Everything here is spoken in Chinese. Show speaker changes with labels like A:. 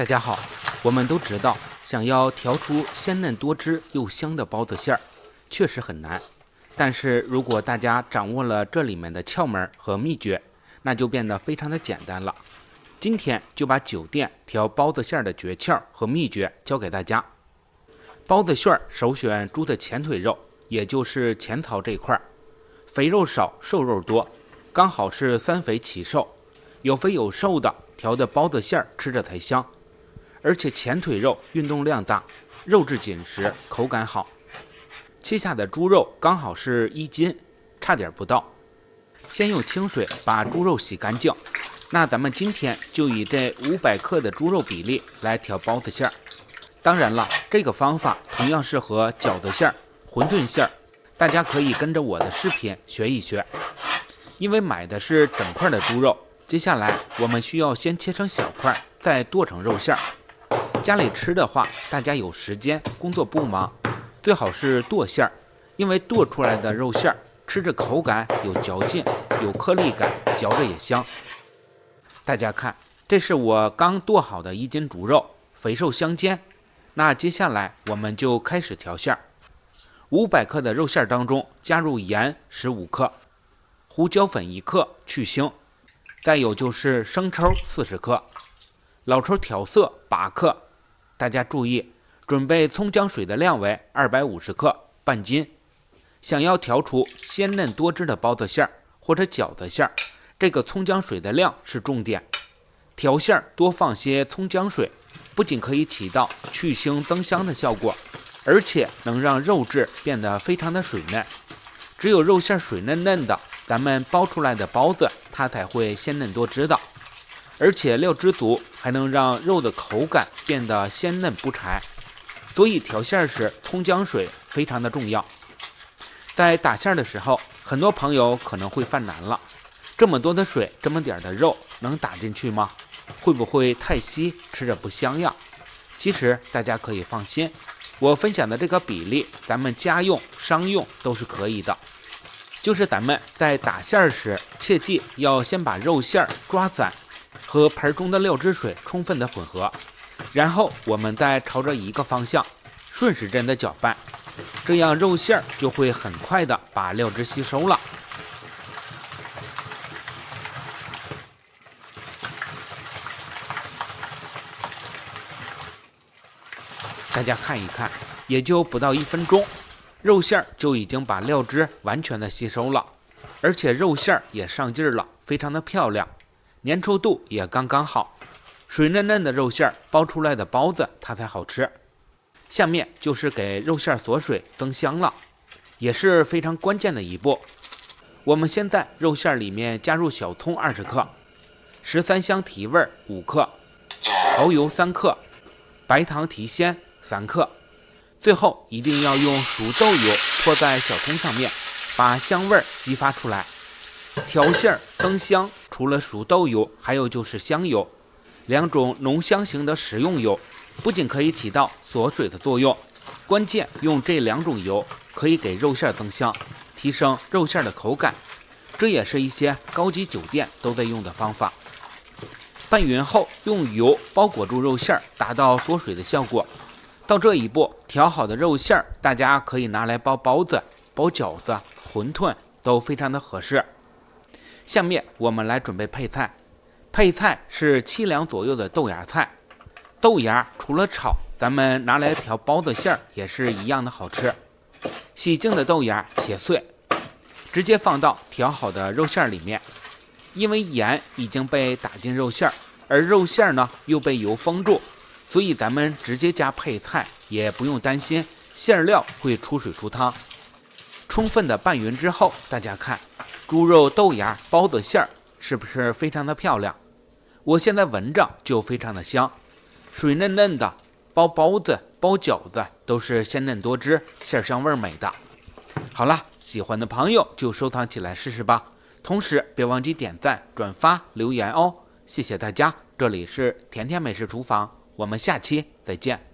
A: 大家好，我们都知道，想要调出鲜嫩多汁又香的包子馅儿，确实很难。但是如果大家掌握了这里面的窍门和秘诀，那就变得非常的简单了。今天就把酒店调包子馅儿的诀窍和秘诀教给大家。包子馅儿首选猪的前腿肉，也就是前槽这块，肥肉少，瘦肉多，刚好是三肥其瘦，有肥有瘦的调的包子馅儿吃着才香。而且前腿肉运动量大，肉质紧实，口感好。切下的猪肉刚好是1斤，差点不到。先用清水把猪肉洗干净。那咱们今天就以这500克的猪肉比例来调包子馅儿。当然了，这个方法同样适合饺子馅儿、馄饨馅儿，大家可以跟着我的视频学一学。因为买的是整块的猪肉，接下来我们需要先切成小块，再剁成肉馅儿。家里吃的话，大家有时间，工作不忙，最好是剁馅儿，因为剁出来的肉馅儿吃着口感有嚼劲，有颗粒感，嚼着也香。大家看，这是我刚剁好的1斤猪肉，肥瘦相间。那接下来我们就开始调馅儿。500克的肉馅儿当中加入盐15克，胡椒粉1克去腥，再有就是生抽40克，老抽调色8克。大家注意，准备葱姜水的量为250克，半斤。想要调出鲜嫩多汁的包子馅儿或者饺子馅儿，这个葱姜水的量是重点。调馅儿多放些葱姜水，不仅可以起到去腥增香的效果，而且能让肉质变得非常的水嫩。只有肉馅水嫩嫩的，咱们包出来的包子它才会鲜嫩多汁的。而且料汁足，还能让肉的口感变得鲜嫩不柴，所以调馅时葱姜水非常的重要。在打馅的时候，很多朋友可能会犯难了，这么多的水，这么点的肉，能打进去吗？会不会太稀，吃着不香呀？其实大家可以放心，我分享的这个比例，咱们家用、商用都是可以的。就是咱们在打馅时，切记要先把肉馅抓散，和盆中的料汁水充分的混合，然后我们再朝着一个方向顺时针的搅拌，这样肉馅就会很快的把料汁吸收了。大家看一看，也就不到1分钟，肉馅就已经把料汁完全的吸收了，而且肉馅也上劲了，非常的漂亮。粘稠度也刚刚好，水嫩嫩的肉馅包出来的包子它才好吃。下面就是给肉馅锁水增香了，也是非常关键的一步。我们先在肉馅里面加入小葱20克，13香提味5克，蚝油3克，白糖提鲜3克。最后一定要用熟豆油泼在小葱上面，把香味激发出来。调馅增香，除了熟豆油，还有就是香油，2种浓香型的食用油，不仅可以起到锁水的作用，关键用这2种油可以给肉馅增香，提升肉馅的口感。这也是一些高级酒店都在用的方法。拌匀后，用油包裹住肉馅，达到锁水的效果。到这一步，调好的肉馅大家可以拿来包包子、包饺子、馄饨都非常的合适。下面我们来准备配菜，配菜是7两左右的豆芽菜。豆芽除了炒，咱们拿来调包子馅也是一样的好吃。洗净的豆芽切碎，直接放到调好的肉馅里面。因为盐已经被打进肉馅，而肉馅呢又被油封住，所以咱们直接加配菜，也不用担心馅料会出水出汤。充分的拌匀之后，大家看猪肉豆芽包子馅是不是非常的漂亮？我现在闻着就非常的香，水嫩嫩的，包包子包饺子都是鲜嫩多汁，馅香味美的。好了，喜欢的朋友就收藏起来试试吧，同时别忘记点赞、转发、留言哦，谢谢大家。这里是甜甜美食厨房，我们下期再见。